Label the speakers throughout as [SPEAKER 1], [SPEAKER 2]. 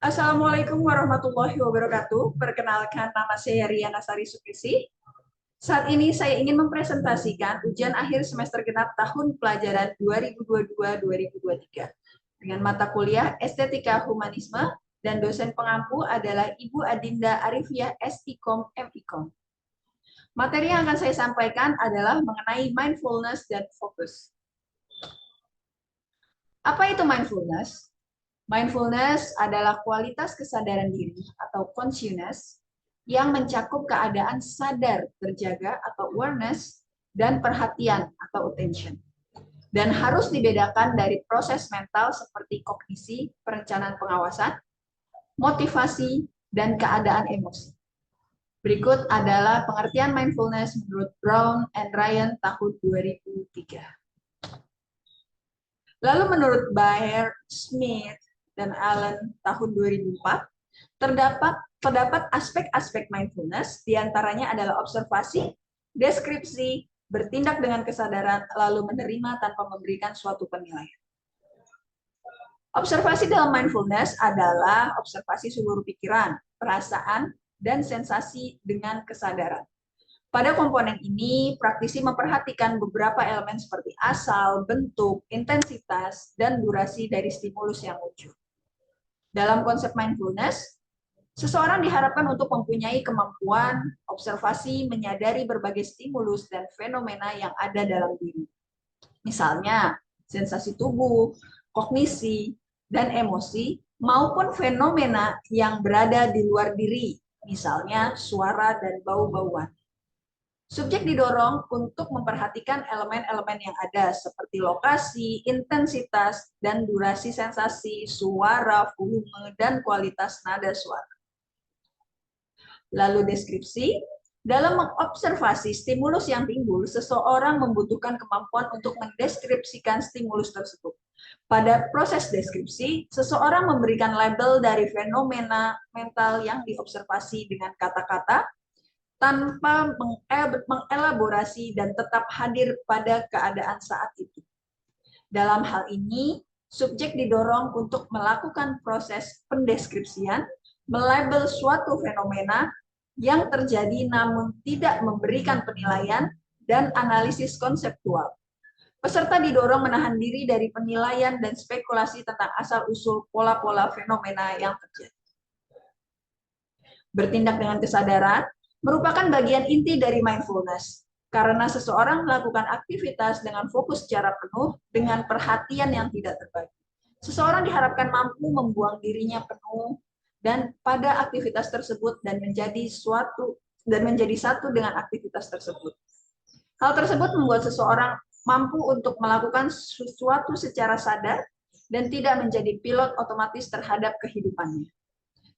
[SPEAKER 1] Assalamualaikum warahmatullahi wabarakatuh. Perkenalkan, nama saya Riana Sari Sukisi. Saat ini saya ingin mempresentasikan ujian akhir semester genap tahun pelajaran 2022-2023 dengan mata kuliah Estetika Humanisme dan dosen pengampu adalah Ibu Adinda Arifiah SIKOM MIKOM. Materi yang akan saya sampaikan adalah mengenai mindfulness dan fokus. Apa itu mindfulness? Mindfulness adalah kualitas kesadaran diri atau consciousness yang mencakup keadaan sadar, terjaga atau awareness, dan perhatian atau attention. Dan harus dibedakan dari proses mental seperti kognisi, perencanaan pengawasan, motivasi, dan keadaan emosi. Berikut adalah pengertian mindfulness menurut Brown and Ryan tahun 2003. Lalu menurut Baer, Smith, dan Allen tahun 2004, terdapat aspek-aspek mindfulness, diantaranya adalah observasi, deskripsi, bertindak dengan kesadaran, lalu menerima tanpa memberikan suatu penilaian. Observasi dalam mindfulness adalah observasi seluruh pikiran, perasaan, dan sensasi dengan kesadaran. Pada komponen ini, praktisi memperhatikan beberapa elemen seperti asal, bentuk, intensitas, dan durasi dari stimulus yang muncul. Dalam konsep mindfulness, seseorang diharapkan untuk mempunyai kemampuan observasi, menyadari berbagai stimulus dan fenomena yang ada dalam diri. Misalnya, sensasi tubuh, kognisi, dan emosi, maupun fenomena yang berada di luar diri, misalnya suara dan bau-bauan. Subjek didorong untuk memperhatikan elemen-elemen yang ada seperti lokasi, intensitas, dan durasi sensasi, suara, volume, dan kualitas nada suara. Lalu deskripsi, dalam mengobservasi stimulus yang timbul, seseorang membutuhkan kemampuan untuk mendeskripsikan stimulus tersebut. Pada proses deskripsi, seseorang memberikan label dari fenomena mental yang diobservasi dengan kata-kata, tanpa mengelaborasi dan tetap hadir pada keadaan saat itu. Dalam hal ini, subjek didorong untuk melakukan proses pendeskripsian, melabel suatu fenomena yang terjadi namun tidak memberikan penilaian dan analisis konseptual. Peserta didorong menahan diri dari penilaian dan spekulasi tentang asal-usul pola-pola fenomena yang terjadi. Bertindak dengan kesadaran merupakan bagian inti dari mindfulness, karena seseorang melakukan aktivitas dengan fokus secara penuh dengan perhatian yang tidak terbagi. Seseorang diharapkan mampu membuang dirinya penuh dan pada aktivitas tersebut dan menjadi satu dengan aktivitas tersebut. Hal tersebut membuat seseorang mampu untuk melakukan sesuatu secara sadar dan tidak menjadi pilot otomatis terhadap kehidupannya.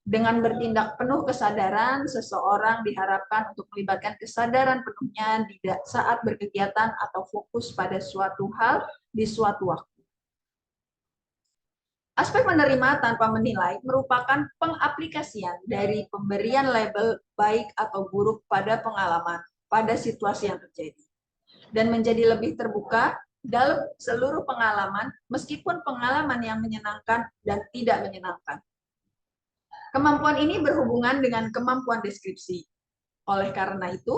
[SPEAKER 1] Dengan bertindak penuh kesadaran, seseorang diharapkan untuk melibatkan kesadaran penuhnya saat berkegiatan atau fokus pada suatu hal di suatu waktu. Aspek menerima tanpa menilai merupakan pengaplikasian dari pemberian label baik atau buruk pada pengalaman, pada situasi yang terjadi, dan menjadi lebih terbuka dalam seluruh pengalaman, meskipun pengalaman yang menyenangkan dan tidak menyenangkan. Kemampuan ini berhubungan dengan kemampuan deskripsi. Oleh karena itu,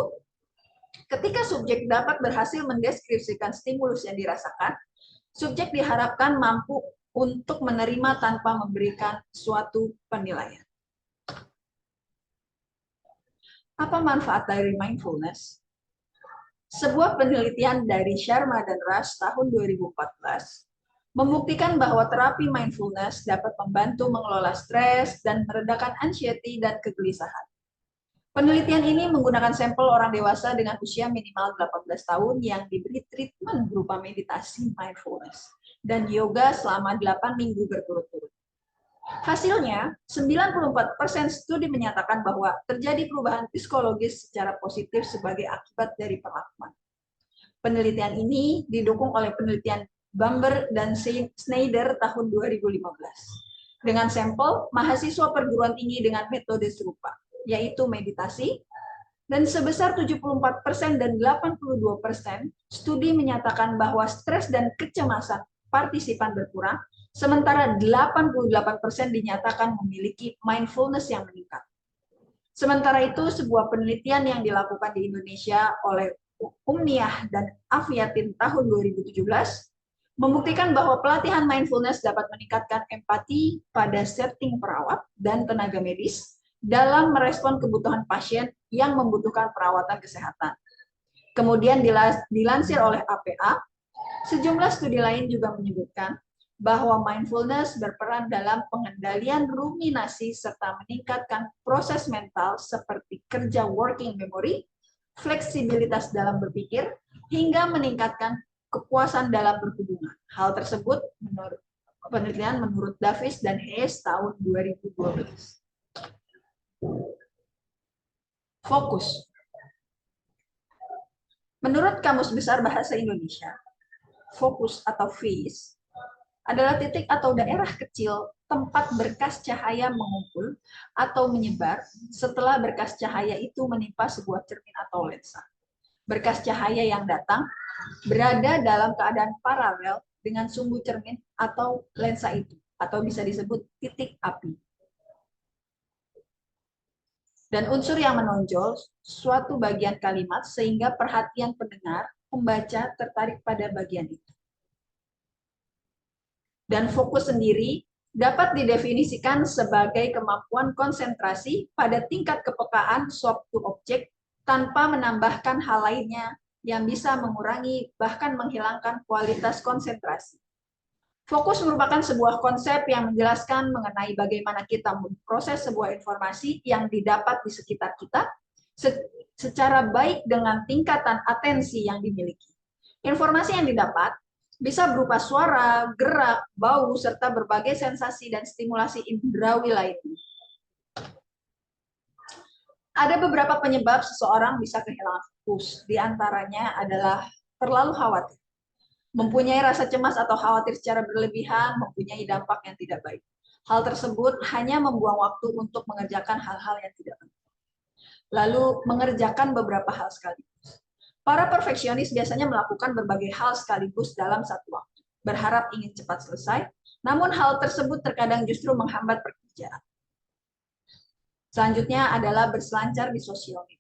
[SPEAKER 1] ketika subjek dapat berhasil mendeskripsikan stimulus yang dirasakan, subjek diharapkan mampu untuk menerima tanpa memberikan suatu penilaian. Apa manfaat dari mindfulness? Sebuah penelitian dari Sharma dan Rush tahun 2014 membuktikan bahwa terapi mindfulness dapat membantu mengelola stres dan meredakan anxiety dan kegelisahan. Penelitian ini menggunakan sampel orang dewasa dengan usia minimal 18 tahun yang diberi treatment berupa meditasi mindfulness dan yoga selama 8 minggu berturut-turut. Hasilnya, 94% studi menyatakan bahwa terjadi perubahan psikologis secara positif sebagai akibat dari perlakuan. Penelitian ini didukung oleh penelitian Bamber dan Schneider tahun 2015 dengan sampel mahasiswa perguruan tinggi dengan metode serupa, yaitu meditasi, dan sebesar 74% dan 82% studi menyatakan bahwa stres dan kecemasan partisipan berkurang sementara 88% dinyatakan memiliki mindfulness yang meningkat. Sementara itu, sebuah penelitian yang dilakukan di Indonesia oleh Umniah dan Afiatin tahun 2017 membuktikan bahwa pelatihan mindfulness dapat meningkatkan empati pada setting perawat dan tenaga medis dalam merespon kebutuhan pasien yang membutuhkan perawatan kesehatan. Kemudian dilansir oleh APA, sejumlah studi lain juga menyebutkan bahwa mindfulness berperan dalam pengendalian ruminasi serta meningkatkan proses mental seperti kerja working memory, fleksibilitas dalam berpikir, hingga meningkatkan kepuasan dalam berhubungan. Hal tersebut menurut penelitian menurut Davis dan Hayes tahun 2012. Fokus. Menurut Kamus Besar Bahasa Indonesia, fokus atau phase adalah titik atau daerah kecil tempat berkas cahaya mengumpul atau menyebar setelah berkas cahaya itu menimpa sebuah cermin atau lensa. Berkas cahaya yang datang berada dalam keadaan paralel dengan sumbu cermin atau lensa itu, atau bisa disebut titik api. Dan unsur yang menonjol suatu bagian kalimat sehingga perhatian pendengar, pembaca tertarik pada bagian itu. Dan fokus sendiri dapat didefinisikan sebagai kemampuan konsentrasi pada tingkat kepekaan suatu objek tanpa menambahkan hal lainnya yang bisa mengurangi bahkan menghilangkan kualitas konsentrasi. Fokus merupakan sebuah konsep yang menjelaskan mengenai bagaimana kita memproses sebuah informasi yang didapat di sekitar kita secara baik dengan tingkatan atensi yang dimiliki. Informasi yang didapat bisa berupa suara, gerak, bau, serta berbagai sensasi dan stimulasi indrawi lainnya. Ada beberapa penyebab seseorang bisa kehilangan fokus, di antaranya adalah terlalu khawatir. Mempunyai rasa cemas atau khawatir secara berlebihan mempunyai dampak yang tidak baik. Hal tersebut hanya membuang waktu untuk mengerjakan hal-hal yang tidak penting. Lalu, mengerjakan beberapa hal sekaligus. Para perfeksionis biasanya melakukan berbagai hal sekaligus dalam satu waktu, berharap ingin cepat selesai, namun hal tersebut terkadang justru menghambat pekerjaan. Selanjutnya adalah berselancar di sosial media.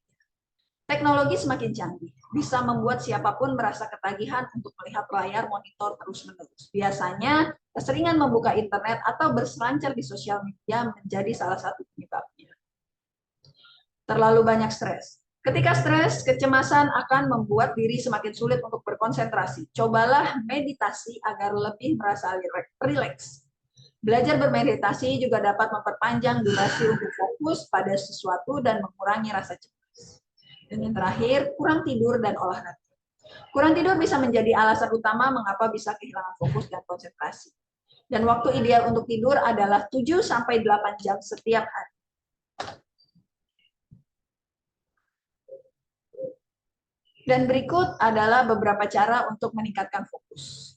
[SPEAKER 1] Teknologi semakin canggih, bisa membuat siapapun merasa ketagihan untuk melihat layar monitor terus-menerus. Biasanya, keseringan membuka internet atau berselancar di sosial media menjadi salah satu penyebabnya. Terlalu banyak stres. Ketika stres, kecemasan akan membuat diri semakin sulit untuk berkonsentrasi. Cobalah meditasi agar lebih merasa rileks. Belajar bermeditasi juga dapat memperpanjang durasi untuk fokus pada sesuatu dan mengurangi rasa cemas. Dan yang terakhir, kurang tidur dan olahraga. Kurang tidur bisa menjadi alasan utama mengapa bisa kehilangan fokus dan konsentrasi. Dan waktu ideal untuk tidur adalah 7-8 jam setiap hari. Dan berikut adalah beberapa cara untuk meningkatkan fokus,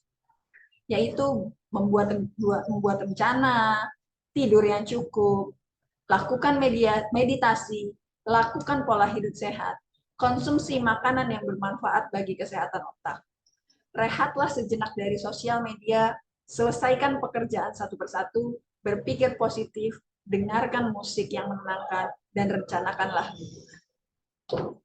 [SPEAKER 1] yaitu membuat rencana, tidur yang cukup, lakukan meditasi, lakukan pola hidup sehat, konsumsi makanan yang bermanfaat bagi kesehatan otak. Rehatlah sejenak dari sosial media, selesaikan pekerjaan satu persatu, berpikir positif, dengarkan musik yang menenangkan, dan rencanakanlah liburan.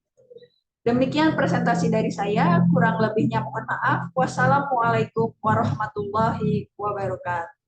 [SPEAKER 1] Demikian presentasi dari saya, kurang lebihnya mohon maaf. Wassalamualaikum warahmatullahi wabarakatuh.